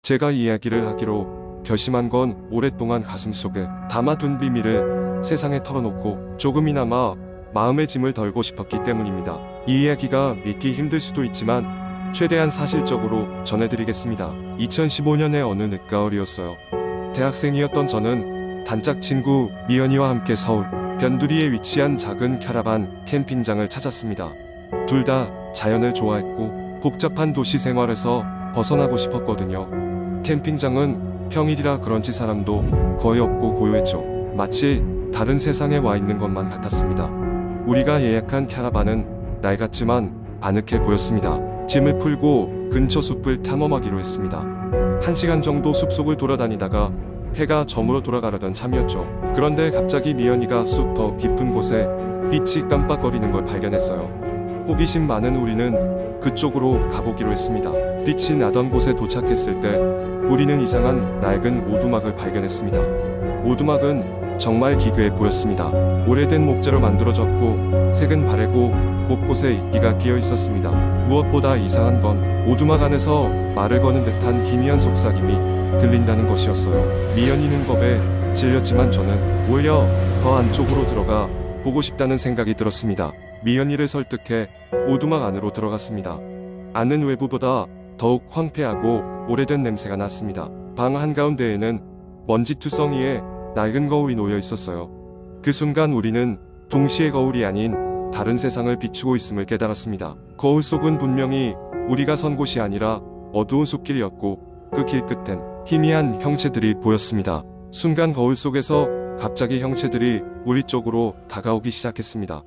제가 이야기를 하기로 결심한 건 오랫동안 가슴속에 담아둔 비밀을 세상에 털어놓고 조금이나마 마음의 짐을 덜고 싶었기 때문입니다. 이 이야기가 믿기 힘들 수도 있지만 최대한 사실적으로 전해드리겠습니다. 2015년의 어느 늦가을이었어요. 대학생이었던 저는 단짝 친구 미연이와 함께 서울 변두리에 위치한 작은 캐러반 캠핑장을 찾았습니다. 둘 다 자연을 좋아했고 복잡한 도시 생활에서 벗어나고 싶었거든요. 캠핑장은 평일이라 그런지 사람도 거의 없고 고요했죠. 마치 다른 세상에 와 있는 것만 같았습니다. 우리가 예약한 캐러반은 낡았지만 아늑해 보였습니다. 짐을 풀고 근처 숲을 탐험하기로 했습니다. 1시간 정도 숲속을 돌아다니다가 해가 저물어 돌아가려던 참이었죠. 그런데 갑자기 미연이가 숲 더 깊은 곳에 빛이 깜빡거리는 걸 발견했어요. 호기심 많은 우리는 그쪽으로 가보기로 했습니다. 빛이 나던 곳에 도착했을 때 우리는 이상한 낡은 오두막을 발견했습니다. 오두막은 정말 기괴해 보였습니다. 오래된 목재로 만들어졌고 색은 바래고 곳곳에 이끼가 끼어 있었습니다. 무엇보다 이상한 건 오두막 안에서 말을 거는 듯한 희미한 속삭임이 들린다는 것이었어요. 미연이는 겁에 질렸지만 저는 오히려 더 안쪽으로 들어가 보고 싶다는 생각이 들었습니다. 미연이를 설득해 오두막 안으로 들어갔습니다. 안은 외부보다 더욱 황폐하고 오래된 냄새가 났습니다. 방 한가운데에는 먼지투성이에 낡은 거울이 놓여 있었어요. 그 순간 우리는 동시에 거울이 아닌 다른 세상을 비추고 있음을 깨달았습니다. 거울 속은 분명히 우리가 선 곳이 아니라 어두운 숲길이었고 그 길 끝엔 희미한 형체들이 보였습니다. 순간 거울 속에서 갑자기 형체들이 우리 쪽으로 다가오기 시작했습니다.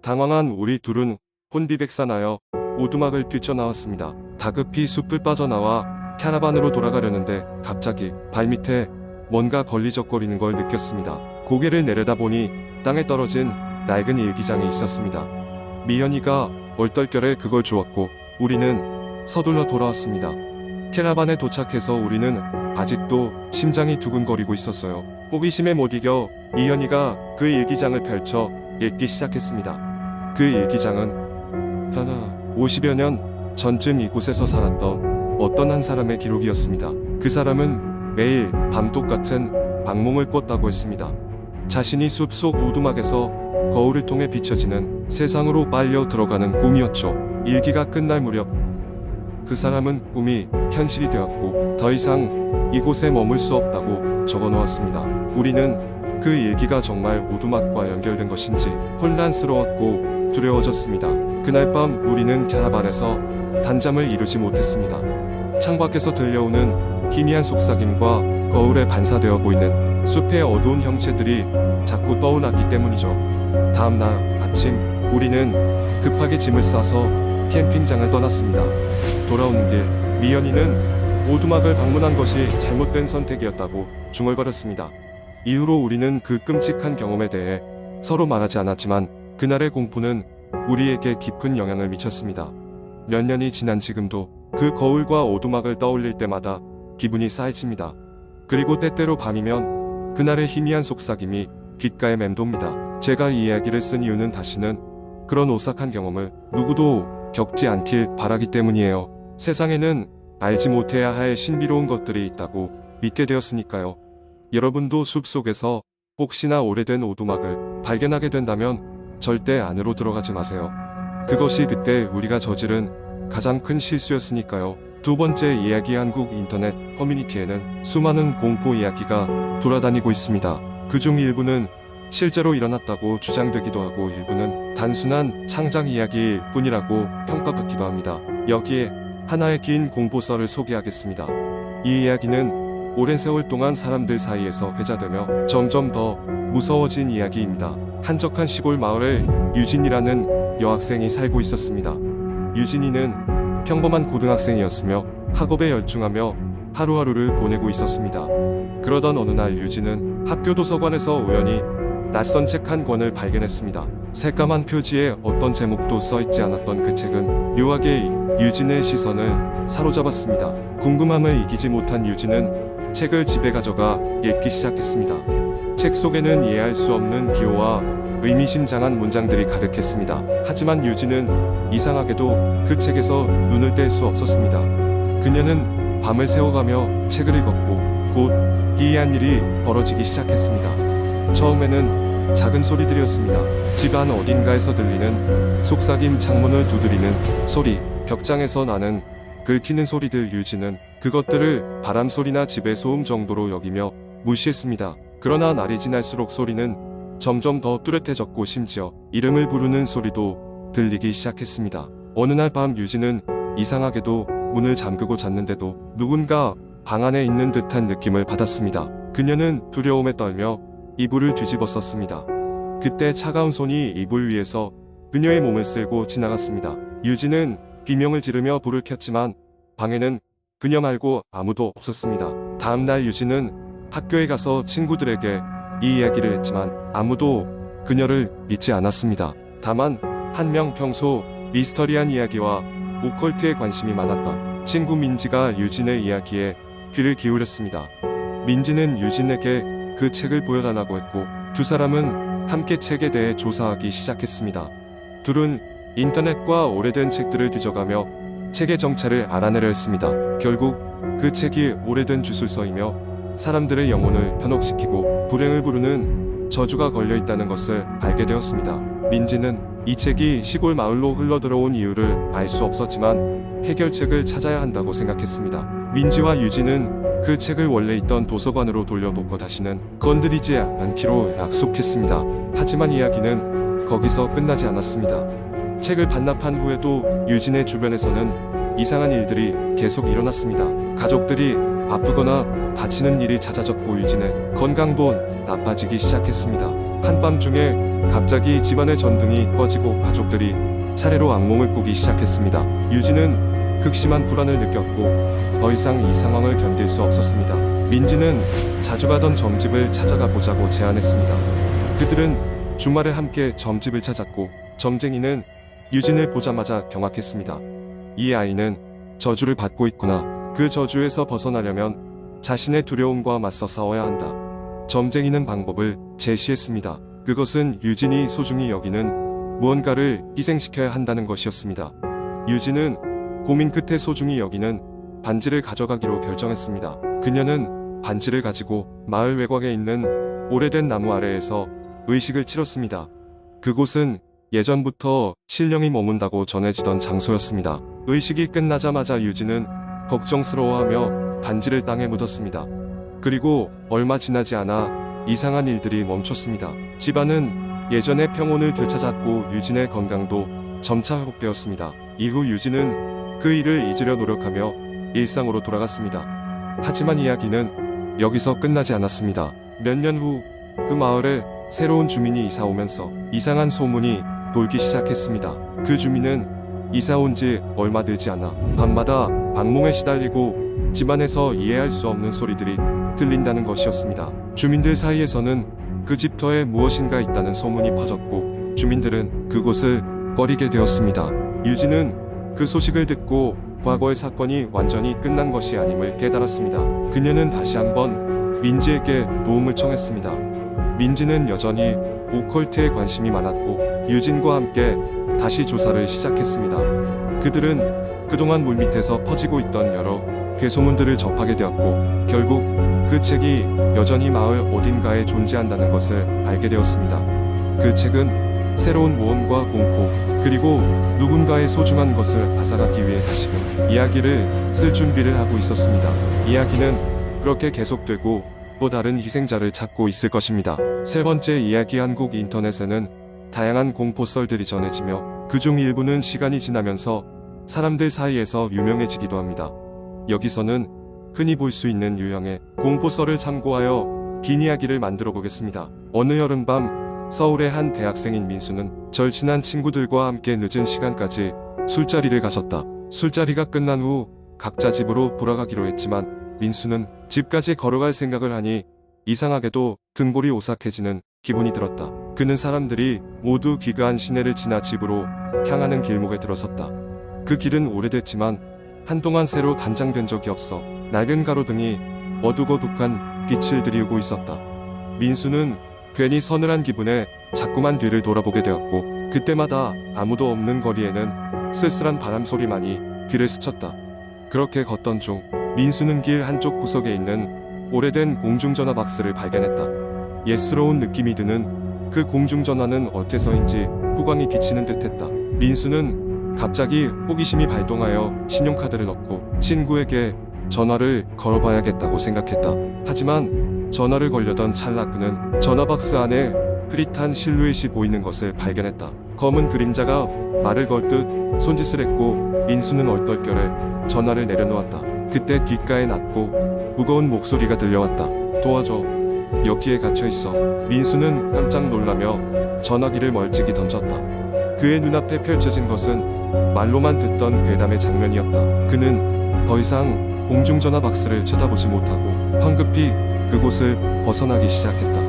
당황한 우리 둘은 혼비백산하여 오두막을 뛰쳐나왔습니다. 다급히 숲을 빠져나와 캐러반으로 돌아가려는데 갑자기 발밑에 뭔가 걸리적거리는 걸 느꼈습니다. 고개를 내려다보니 땅에 떨어진 낡은 일기장이 있었습니다. 미연이가 얼떨결에 그걸 주었고 우리는 서둘러 돌아왔습니다. 캐러반에 도착해서 우리는 아직도 심장이 두근거리고 있었어요. 호기심에 못 이겨 미연이가 그 일기장을 펼쳐 읽기 시작했습니다. 그 일기장은 50여 년 전쯤 이곳에서 살았던 어떤 한 사람의 기록이었습니다. 그 사람은 매일 밤 똑같은 악몽을 꿨다고 했습니다. 자신이 숲속 오두막에서 거울을 통해 비춰지는 세상으로 빨려 들어가는 꿈이었죠. 일기가 끝날 무렵 그 사람은 꿈이 현실이 되었고 더 이상 이곳에 머물 수 없다고 적어놓았습니다. 우리는 그 일기가 정말 오두막과 연결된 것인지 혼란스러웠고 두려워졌습니다. 그날 밤 우리는 캐러반에서 단잠을 이루지 못했습니다. 창밖에서 들려오는 희미한 속삭임과 거울에 반사되어 보이는 숲의 어두운 형체들이 자꾸 떠올랐기 때문이죠. 다음날 아침 우리는 급하게 짐을 싸서 캠핑장을 떠났습니다. 돌아오는 길 미연이는 오두막을 방문한 것이 잘못된 선택이었다고 중얼거렸습니다. 이후로 우리는 그 끔찍한 경험에 대해 서로 말하지 않았지만 그날의 공포는 우리에게 깊은 영향을 미쳤습니다. 몇 년이 지난 지금도 그 거울과 오두막을 떠올릴 때마다 기분이 싸해집니다. 그리고 때때로 밤이면 그날의 희미한 속삭임이 귓가에 맴돕니다. 제가 이 이야기를 쓴 이유는 다시는 그런 오싹한 경험을 누구도 겪지 않길 바라기 때문이에요. 세상에는 알지 못해야 할 신비로운 것들이 있다고 믿게 되었으니까요. 여러분도 숲속에서 혹시나 오래된 오두막을 발견하게 된다면 절대 안으로 들어가지 마세요. 그것이 그때 우리가 저지른 가장 큰 실수였으니까요. 두 번째 이야기 한국 인터넷 커뮤니티에는 수많은 공포 이야기가 돌아다니고 있습니다. 그중 일부는 실제로 일어났다고 주장되기도 하고 일부는 단순한 창작 이야기일 뿐이라고 평가받기도 합니다. 여기에 하나의 긴 공포설을 소개하겠습니다. 이 이야기는 오랜 세월 동안 사람들 사이에서 회자되며 점점 더 무서워진 이야기입니다. 한적한 시골 마을에 유진이라는 여학생이 살고 있었습니다. 유진이는 평범한 고등학생이었으며 학업에 열중하며 하루하루를 보내고 있었습니다. 그러던 어느 날 유진은 학교 도서관에서 우연히 낯선 책 한 권을 발견했습니다. 새까만 표지에 어떤 제목도 써있지 않았던 그 책은 묘하게 유진의 시선을 사로잡았습니다. 궁금함을 이기지 못한 유진은 책을 집에 가져가 읽기 시작했습니다. 책 속에는 이해할 수 없는 기호와 의미심장한 문장들이 가득했습니다. 하지만 유진은 이상하게도 그 책에서 눈을 뗄 수 없었습니다. 그녀는 밤을 새워가며 책을 읽었고 곧 기이한 일이 벌어지기 시작했습니다. 처음에는 작은 소리들이었습니다. 집안 어딘가에서 들리는 속삭임, 창문을 두드리는 소리, 벽장에서 나는 긁히는 소리들. 유진은 그것들을 바람 소리나 집의 소음 정도로 여기며 무시했습니다. 그러나 날이 지날수록 소리는 점점 더 뚜렷해졌고 심지어 이름을 부르는 소리도 들리기 시작했습니다. 어느 날 밤 유진은 이상하게도 문을 잠그고 잤는데도 누군가 방 안에 있는 듯한 느낌을 받았습니다. 그녀는 두려움에 떨며 이불을 뒤집었었습니다. 그때 차가운 손이 이불 위에서 그녀의 몸을 쓸고 지나갔습니다. 유진은 비명을 지르며 불을 켰지만 방에는 그녀 말고 아무도 없었습니다. 다음날 유진은 학교에 가서 친구들에게 이 이야기를 했지만 아무도 그녀를 믿지 않았습니다. 다만 한 명 평소 미스터리한 이야기와 오컬트에 관심이 많았던 친구 민지가 유진의 이야기에 귀를 기울였습니다. 민지는 유진에게 그 책을 보여달라고 했고 두 사람은 함께 책에 대해 조사하기 시작했습니다. 둘은 인터넷과 오래된 책들을 뒤져가며 책의 정체를 알아내려 했습니다. 결국 그 책이 오래된 주술서이며 사람들의 영혼을 현혹시키고 불행을 부르는 저주가 걸려 있다는 것을 알게 되었습니다. 민지는 이 책이 시골 마을로 흘러들어온 이유를 알 수 없었지만 해결책을 찾아야 한다고 생각했습니다. 민지와 유진은 그 책을 원래 있던 도서관으로 돌려놓고 다시는 건드리지 않기로 약속했습니다. 하지만 이야기는 거기서 끝나지 않았습니다. 책을 반납한 후에도 유진의 주변에서는 이상한 일들이 계속 일어났습니다. 가족들이 아프거나 다치는 일이 잦아졌고 유진의 건강도 나빠지기 시작했습니다. 한밤중에 갑자기 집안의 전등이 꺼지고 가족들이 차례로 악몽을 꾸기 시작했습니다. 유진은 극심한 불안을 느꼈고 더 이상 이 상황을 견딜 수 없었습니다. 민지는 자주 가던 점집을 찾아가 보자고 제안했습니다. 그들은 주말에 함께 점집을 찾았고 점쟁이는 유진을 보자마자 경악했습니다. 이 아이는 저주를 받고 있구나. 그 저주에서 벗어나려면 자신의 두려움과 맞서 싸워야 한다. 점쟁이는 방법을 제시했습니다. 그것은 유진이 소중히 여기는 무언가를 희생시켜야 한다는 것이었습니다. 유진은 고민 끝에 소중히 여기는 반지를 가져가기로 결정했습니다. 그녀는 반지를 가지고 마을 외곽에 있는 오래된 나무 아래에서 의식을 치렀습니다. 그곳은 예전부터 신령이 머문다고 전해지던 장소였습니다. 의식이 끝나자마자 유진은 걱정스러워하며 반지를 땅에 묻었습니다. 그리고 얼마 지나지 않아 이상한 일들이 멈췄습니다. 집안은 예전의 평온을 되찾았고 유진의 건강도 점차 회복되었습니다. 이후 유진은 그 일을 잊으려 노력하며 일상으로 돌아갔습니다. 하지만 이야기는 여기서 끝나지 않았습니다. 몇 년 후 그 마을에 새로운 주민이 이사 오면서 이상한 소문이 돌기 시작했습니다. 그 주민은 이사 온 지 얼마 되지 않아 밤마다 악몽에 시달리고 집안에서 이해할 수 없는 소리들이 들린다는 것이었습니다. 주민들 사이에서는 그 집터에 무엇인가 있다는 소문이 퍼졌고 주민들은 그곳을 꺼리게 되었습니다. 유진은 그 소식을 듣고 과거의 사건이 완전히 끝난 것이 아님을 깨달았습니다. 그녀는 다시 한번 민지에게 도움을 청했습니다. 민지는 여전히 오컬트에 관심이 많았고 유진과 함께 다시 조사를 시작했습니다. 그들은 그동안 물밑에서 퍼지고 있던 여러 괴소문들을 접하게 되었고 결국 그 책이 여전히 마을 어딘가에 존재한다는 것을 알게 되었습니다. 그 책은 새로운 모험과 공포 그리고 누군가의 소중한 것을 앗아가기 위해 다시금 이야기를 쓸 준비를 하고 있었습니다. 이야기는 그렇게 계속되고 또 다른 희생자를 찾고 있을 것입니다. 세 번째 이야기. 한국 인터넷에는 다양한 공포 썰들이 전해지며 그중 일부는 시간이 지나면서 사람들 사이에서 유명해지기도 합니다. 여기서는 흔히 볼 수 있는 유형의 공포 썰을 참고하여 긴 이야기를 만들어 보겠습니다. 어느 여름밤 서울의 한 대학생인 민수는 절친한 친구들과 함께 늦은 시간까지 술자리를 가졌다. 술자리가 끝난 후 각자 집으로 돌아가기로 했지만 민수는 집까지 걸어갈 생각을 하니 이상하게도 등골이 오싹해지는 기분이 들었다. 그는 사람들이 모두 귀가한 시내를 지나 집으로 향하는 길목에 들어섰다. 그 길은 오래됐지만 한동안 새로 단장된 적이 없어 낡은 가로등이 어둑어둑한 빛을 들이우고 있었다. 민수는 괜히 서늘한 기분에 자꾸만 뒤를 돌아보게 되었고 그때마다 아무도 없는 거리에는 쓸쓸한 바람 소리만이 귀를 스쳤다. 그렇게 걷던 중 민수는 길 한쪽 구석에 있는 오래된 공중전화 박스를 발견했다. 예스러운 느낌이 드는 그 공중전화는 어째서인지 후광이 비치는 듯했다. 민수는 갑자기 호기심이 발동하여 신용카드를 넣고 친구에게 전화를 걸어봐야겠다고 생각했다. 하지만 전화를 걸려던 찰나 그는 전화박스 안에 흐릿한 실루엣이 보이는 것을 발견했다. 검은 그림자가 말을 걸 듯 손짓을 했고 민수는 얼떨결에 전화를 내려놓았다. 그때 귓가에 낮고 무거운 목소리가 들려왔다. 도와줘. 여기에 갇혀있어. 민수는 깜짝 놀라며 전화기를 멀찍이 던졌다. 그의 눈앞에 펼쳐진 것은 말로만 듣던 괴담의 장면이었다. 그는 더 이상 공중전화 박스를 쳐다보지 못하고 황급히 그곳을 벗어나기 시작했다.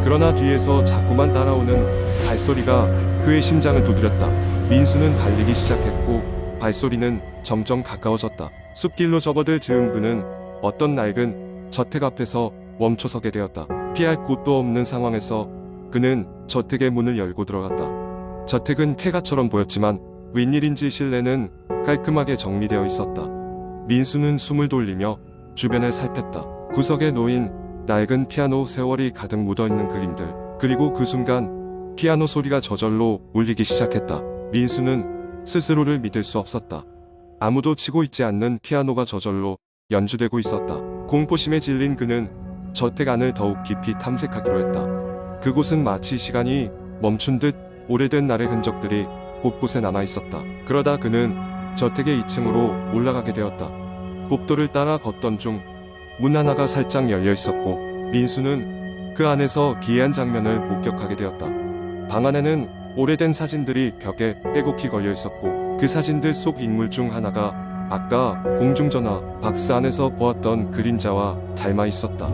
그러나 뒤에서 자꾸만 따라오는 발소리가 그의 심장을 두드렸다. 민수는 달리기 시작했고 발소리는 점점 가까워졌다. 숲길로 접어들 즈음 그는 어떤 낡은 저택 앞에서 멈춰서게 되었다. 피할 곳도 없는 상황에서 그는 저택의 문을 열고 들어갔다. 저택은 폐가처럼 보였지만 웬일인지 실내는 깔끔하게 정리되어 있었다. 민수는 숨을 돌리며 주변을 살폈다. 구석에 놓인 낡은 피아노 세월이 가득 묻어있는 그림들, 그리고 그 순간 피아노 소리가 저절로 울리기 시작했다. 민수는 스스로를 믿을 수 없었다. 아무도 치고 있지 않는 피아노가 저절로 연주되고 있었다. 공포심에 질린 그는 저택 안을 더욱 깊이 탐색하기로 했다. 그곳은 마치 시간이 멈춘 듯 오래된 날의 흔적들이 곳곳에 남아있었다. 그러다 그는 저택의 2층으로 올라가게 되었다. 복도를 따라 걷던 중 문 하나가 살짝 열려 있었고 민수는 그 안에서 기이한 장면을 목격하게 되었다. 방 안에는 오래된 사진들이 벽에 빼곡히 걸려 있었고 그 사진들 속 인물 중 하나가 아까 공중전화 박스 안에서 보았던 그림자와 닮아 있었다.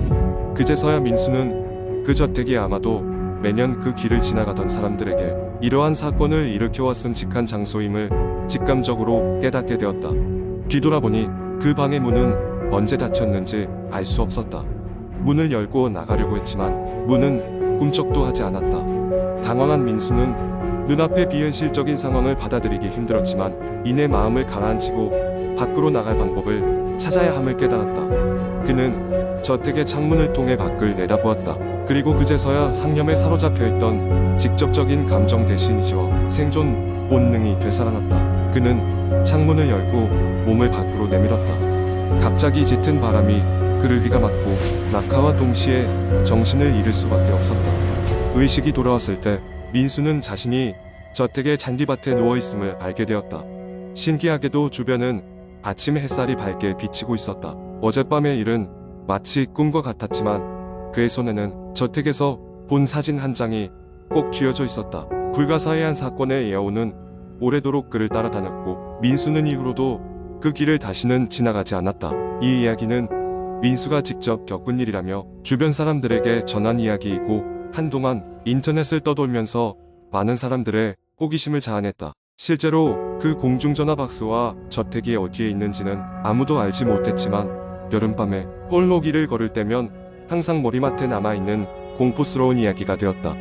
그제서야 민수는 그 저택이 아마도 매년 그 길을 지나가던 사람들에게 이러한 사건을 일으켜왔음직한 장소임을 직감적으로 깨닫게 되었다. 뒤돌아보니 그 방의 문은 언제 닫혔는지 알 수 없었다. 문을 열고 나가려고 했지만 문은 꿈쩍도 하지 않았다. 당황한 민수는 눈앞의 비현실적인 상황을 받아들이기 힘들었지만 이내 마음을 가라앉히고 밖으로 나갈 방법을 찾아야 함을 깨달았다. 그는 저택의 창문을 통해 밖을 내다보았다. 그리고 그제서야 상념에 사로잡혀 있던 직접적인 감정 대신 이지워 생존 본능이 되살아났다. 그는 창문을 열고 몸을 밖으로 내밀었다. 갑자기 짙은 바람이 그를 휘감았고 낙하와 동시에 정신을 잃을 수밖에 없었다. 의식이 돌아왔을 때 민수는 자신이 저택의 잔디밭에 누워있음을 알게 되었다. 신기하게도 주변은 아침 햇살이 밝게 비치고 있었다. 어젯밤의 일은 마치 꿈과 같았지만 그의 손에는 저택에서 본 사진 한 장이 꼭 쥐어져 있었다. 불가사의한 사건의 예언은 오래도록 그를 따라다녔고 민수는 이후로도 그 길을 다시는 지나가지 않았다. 이 이야기는 민수가 직접 겪은 일이라며 주변 사람들에게 전한 이야기이고 한동안 인터넷을 떠돌면서 많은 사람들의 호기심을 자아냈다. 실제로 그 공중전화 박스와 저택이 어디에 있는지는 아무도 알지 못했지만 여름밤에 홀로 길을 걸을 때면 항상 머리맡에 남아있는 공포스러운 이야기가 되었다.